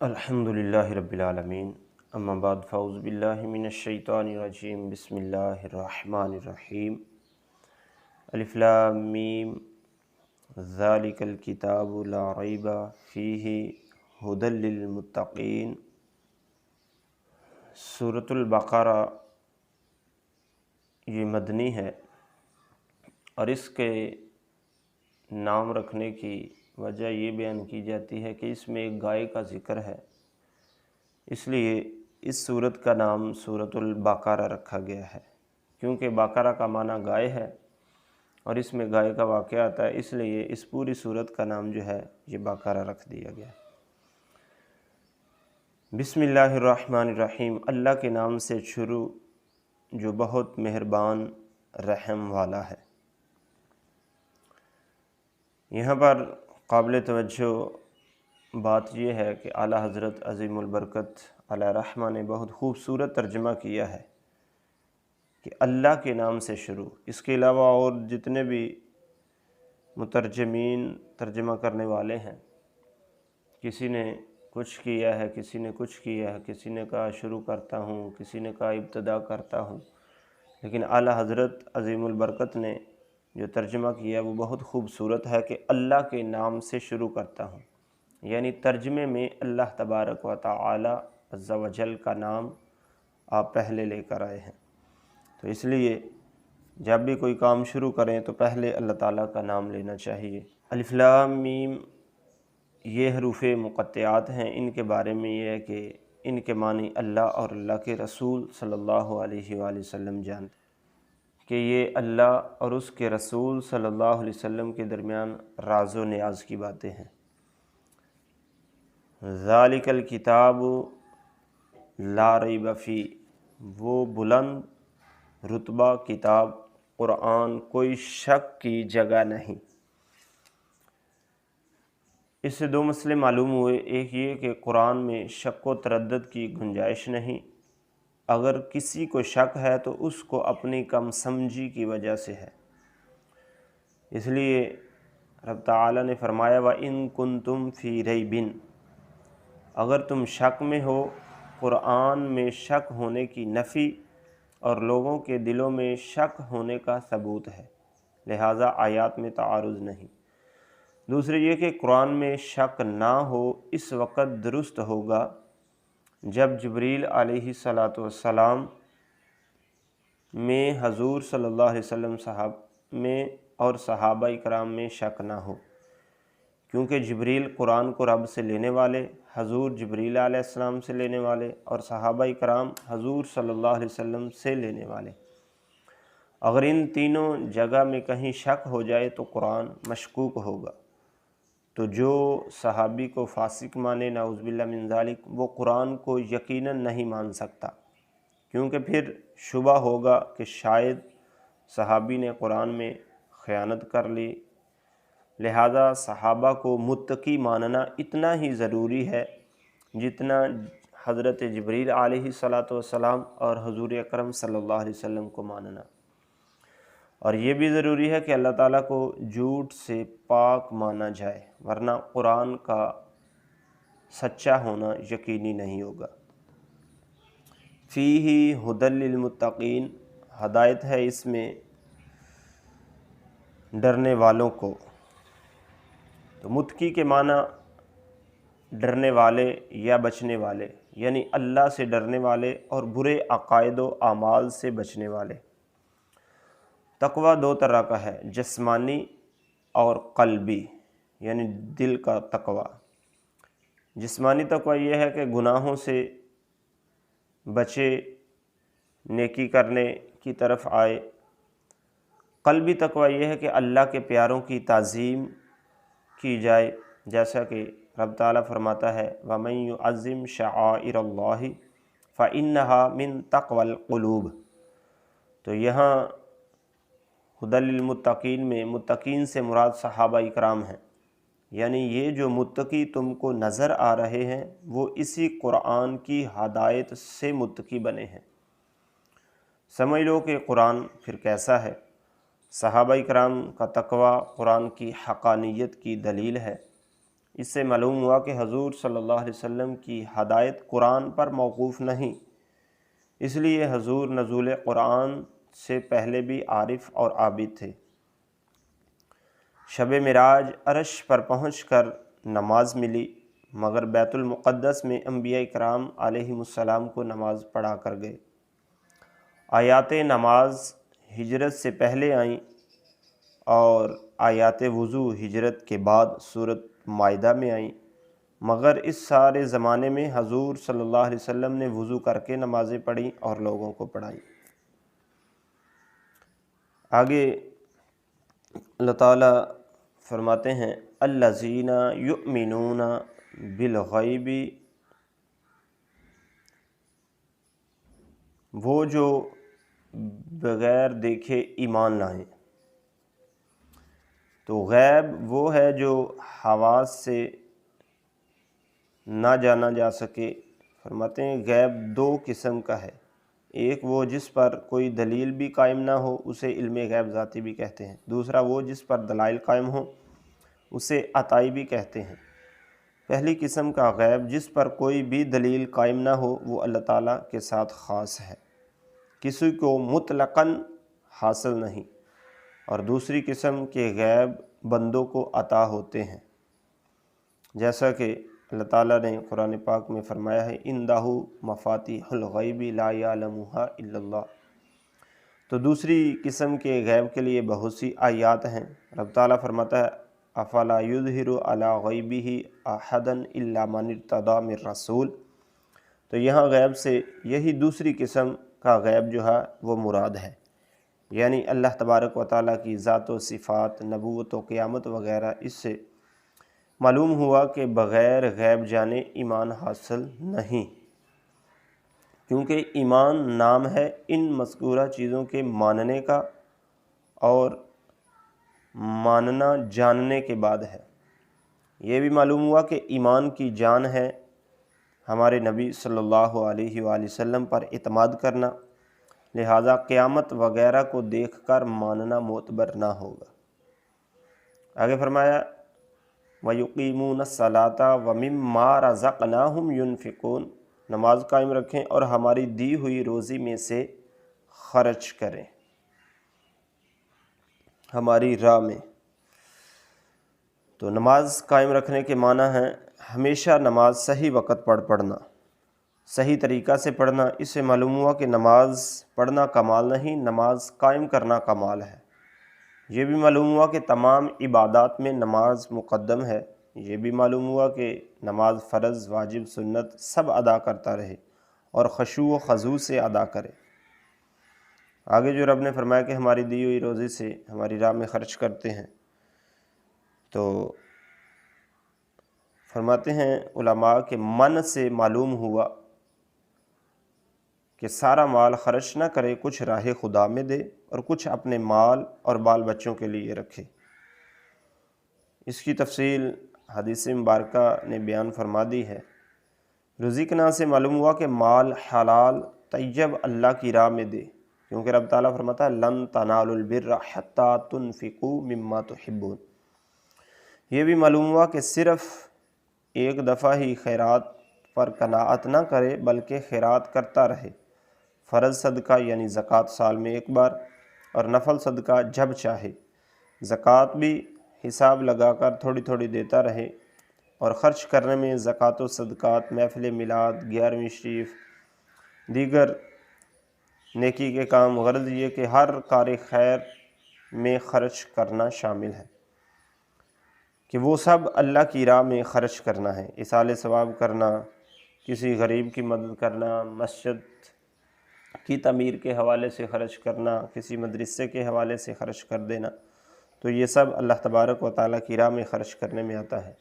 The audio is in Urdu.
الحمدللہ رب العالمین، اما بعد فاعوذ باللہ من الشیطان الرجیم، بسم اللہ الرحمن الرحیم۔ الف لام میم، ذالک الکتاب لا ریب فیہ ھدی للمتقین۔ سورۃ البقرہ یہ مدنی ہے، اور اس کے نام رکھنے کی وجہ یہ بیان کی جاتی ہے کہ اس میں ایک گائے کا ذکر ہے، اس لیے اس سورت کا نام سورۃ البقرہ رکھا گیا ہے، کیونکہ بقرہ کا معنی گائے ہے اور اس میں گائے کا واقعہ آتا ہے، اس لیے اس پوری سورت کا نام جو ہے یہ بقرہ رکھ دیا گیا۔ بسم اللہ الرحمن الرحیم، اللہ کے نام سے شروع جو بہت مہربان رحم والا ہے۔ یہاں پر قابل توجہ بات یہ ہے کہ اعلیٰ حضرت عظیم البرکت علیہ رحمہ نے بہت خوبصورت ترجمہ کیا ہے کہ اللہ کے نام سے شروع۔ اس کے علاوہ اور جتنے بھی مترجمین ترجمہ کرنے والے ہیں، کسی نے کچھ کیا ہے، کسی نے کچھ کیا ہے، کسی نے کہا شروع کرتا ہوں، کسی نے کہا ابتدا کرتا ہوں، لیکن اعلیٰ حضرت عظیم البرکت نے جو ترجمہ کیا وہ بہت خوبصورت ہے کہ اللہ کے نام سے شروع کرتا ہوں، یعنی ترجمے میں اللہ تبارک و تعالی عز و جل کا نام آپ پہلے لے کر آئے ہیں، تو اس لیے جب بھی کوئی کام شروع کریں تو پہلے اللہ تعالیٰ کا نام لینا چاہیے۔ الف لام میم یہ حروف مقطعات ہیں، ان کے بارے میں یہ ہے کہ ان کے معنی اللہ اور اللہ کے رسول صلی اللہ علیہ وآلہ وسلم جانتے ہیں کہ یہ اللہ اور اس کے رسول صلی اللہ علیہ وسلم کے درمیان راز و نیاز کی باتیں ہیں۔ ذالک الکتاب لا ریب فیہ، وہ بلند رتبہ کتاب قرآن کوئی شک کی جگہ نہیں۔ اس سے دو مسئلے معلوم ہوئے، ایک یہ کہ قرآن میں شک و تردد کی گنجائش نہیں، اگر کسی کو شک ہے تو اس کو اپنی کم سمجھی کی وجہ سے ہے، اس لیے رب تعالیٰ نے فرمایا وَإِن كُنتُمْ فِي رَيْبٍ، اگر تم شک میں ہو۔ قرآن میں شک ہونے کی نفی اور لوگوں کے دلوں میں شک ہونے کا ثبوت ہے، لہٰذا آیات میں تعارض نہیں۔ دوسرے یہ کہ قرآن میں شک نہ ہو اس وقت درست ہوگا جب جبریل علیہ السلام میں حضور صلی اللہ علیہ وسلم صاحب میں اور صحابہ کرام میں شک نہ ہو، کیونکہ جبریل قرآن کو رب سے لینے والے، حضور جبریل علیہ السلام سے لینے والے، اور صحابہ کرام حضور صلی اللہ علیہ وسلم سے لینے والے۔ اگر ان تینوں جگہ میں کہیں شک ہو جائے تو قرآن مشکوک ہوگا، تو جو صحابی کو فاسق مانے نعوذ باللہ من ذالک، وہ قرآن کو یقیناً نہیں مان سکتا، کیونکہ پھر شبہ ہوگا کہ شاید صحابی نے قرآن میں خیانت کر لی۔ لہذا صحابہ کو متقی ماننا اتنا ہی ضروری ہے جتنا حضرت جبریل علیہ السلام اور حضور اکرم صلی اللہ علیہ وسلم کو ماننا، اور یہ بھی ضروری ہے کہ اللہ تعالیٰ کو جھوٹ سے پاک مانا جائے، ورنہ قرآن کا سچا ہونا یقینی نہیں ہوگا۔ فیہ ھدی للمتقین، ہدایت ہے اس میں ڈرنے والوں کو۔ تو متقی کے معنی ڈرنے والے یا بچنے والے، یعنی اللہ سے ڈرنے والے اور برے عقائد و اعمال سے بچنے والے۔ تقوی دو طرح کا ہے، جسمانی اور قلبی، یعنی دل کا تقوی۔ جسمانی تقوی یہ ہے کہ گناہوں سے بچے، نیکی کرنے کی طرف آئے۔ قلبی تقوی یہ ہے کہ اللہ کے پیاروں کی تعظیم کی جائے، جیسا کہ رب تعالیٰ فرماتا ہے وَمَن يُعَظِّمْ شَعَائِرَ اللَّهِ فَإِنَّهَا مِن تَقْوَى الْقُلُوبِ۔ تو یہاں ھدی للمتقین میں متقین سے مراد صحابہ اکرام ہیں، یعنی یہ جو متقی تم کو نظر آ رہے ہیں وہ اسی قرآن کی ہدایت سے متقی بنے ہیں۔ سمجھ لو کہ قرآن پھر کیسا ہے۔ صحابہ کرام کا تقوی قرآن کی حقانیت کی دلیل ہے، اس سے معلوم ہوا کہ حضور صلی اللہ علیہ وسلم کی ہدایت قرآن پر موقوف نہیں، اس لیے حضور نزول قرآن سے پہلے بھی عارف اور عابد تھے۔ شب معراج عرش پر پہنچ کر نماز ملی، مگر بیت المقدس میں انبیاء کرام علیہم السلام کو نماز پڑھا کر گئے۔ آیات نماز ہجرت سے پہلے آئیں اور آیات وضو ہجرت کے بعد سورۃ مائدہ میں آئیں، مگر اس سارے زمانے میں حضور صلی اللہ علیہ وسلم نے وضو کر کے نمازیں پڑھیں اور لوگوں کو پڑھائیں۔ آگے اللہ تعالیٰ فرماتے ہیں الذین یؤمنون بالغیب، وہ جو بغیر دیکھے ایمان لائیں۔ تو غیب وہ ہے جو حواس سے نہ جانا جا سکے۔ فرماتے ہیں غیب دو قسم کا ہے، ایک وہ جس پر کوئی دلیل بھی قائم نہ ہو اسے علم غیب ذاتی بھی کہتے ہیں، دوسرا وہ جس پر دلائل قائم ہوں اسے عطائی بھی کہتے ہیں۔ پہلی قسم کا غیب جس پر کوئی بھی دلیل قائم نہ ہو وہ اللہ تعالیٰ کے ساتھ خاص ہے، کسی کو مطلقاً حاصل نہیں، اور دوسری قسم کے غیب بندوں کو عطا ہوتے ہیں، جیسا کہ اللہ تعالیٰ نے قرآن پاک میں فرمایا ہے عندہ مفاتیح الغیب لا یعلمها الا اللہ۔ تو دوسری قسم کے غیب کے لیے بہت سی آیات ہیں۔ رب تعالیٰ فرماتا ہے افلا یظہر علی غیبہ احدا الا من ارتضی من رسول۔ تو یہاں غیب سے یہی دوسری قسم کا غیب جو ہے وہ مراد ہے، یعنی اللہ تبارک و تعالیٰ کی ذات و صفات، نبوت و قیامت وغیرہ۔ اس سے معلوم ہوا کہ بغیر غیب جانے ایمان حاصل نہیں، کیونکہ ایمان نام ہے ان مذکورہ چیزوں کے ماننے کا، اور ماننا جاننے کے بعد ہے۔ یہ بھی معلوم ہوا کہ ایمان کی جان ہے ہمارے نبی صلی اللہ علیہ وآلہ وسلم پر اعتماد کرنا، لہذا قیامت وغیرہ کو دیکھ کر ماننا معتبر نہ ہوگا۔ آگے فرمایا وَيُقِيمُونَ الصَّلَاةَ وَمِمَّا رَزَقْنَاهُمْ يُنْفِقُونَ، نماز قائم رکھیں اور ہماری دی ہوئی روزی میں سے خرچ کریں، ہماری راہ میں۔ تو نماز قائم رکھنے کے معنی ہیں ہمیشہ نماز صحیح وقت پر پڑھنا، صحیح طریقہ سے پڑھنا۔ اس سے معلوم ہوا کہ نماز پڑھنا کمال نہیں، نماز قائم کرنا کمال ہے۔ یہ بھی معلوم ہوا کہ تمام عبادات میں نماز مقدم ہے۔ یہ بھی معلوم ہوا کہ نماز فرض، واجب، سنت سب ادا کرتا رہے اور خشوع و خضوع سے ادا کرے۔ آگے جو رب نے فرمایا کہ ہماری دی ہوئی روزی سے ہماری راہ میں خرچ کرتے ہیں، تو فرماتے ہیں علماء کہ من سے معلوم ہوا کہ سارا مال خرچ نہ کرے، کچھ راہ خدا میں دے اور کچھ اپنے مال اور بال بچوں کے لیے رکھے۔ اس کی تفصیل حدیث مبارکہ نے بیان فرما دی ہے۔ رزقنا سے معلوم ہوا کہ مال حلال طیب اللہ کی راہ میں دے، کیونکہ رب تعالیٰ فرماتا ہے لن تنالوا البر حتی تنفقوا مما تحبون۔ یہ بھی معلوم ہوا کہ صرف ایک دفعہ ہی خیرات پر قناعت نہ کرے بلکہ خیرات کرتا رہے۔ فرض صدقہ یعنی زکوٰۃ سال میں ایک بار، اور نفل صدقہ جب چاہے۔ زکوٰۃ بھی حساب لگا کر تھوڑی تھوڑی دیتا رہے، اور خرچ کرنے میں زکوٰۃ و صدقات، محفل میلاد، 11ویں شریف، دیگر نیکی کے کام، غرض یہ کہ ہر کار خیر میں خرچ کرنا شامل ہے، کہ وہ سب اللہ کی راہ میں خرچ کرنا ہے۔ ایصال ثواب کرنا، کسی غریب کی مدد کرنا، مسجد کی تعمیر کے حوالے سے خرچ کرنا، کسی مدرسے کے حوالے سے خرچ کر دینا، تو یہ سب اللہ تبارک و تعالیٰ کی راہ میں خرچ کرنے میں آتا ہے۔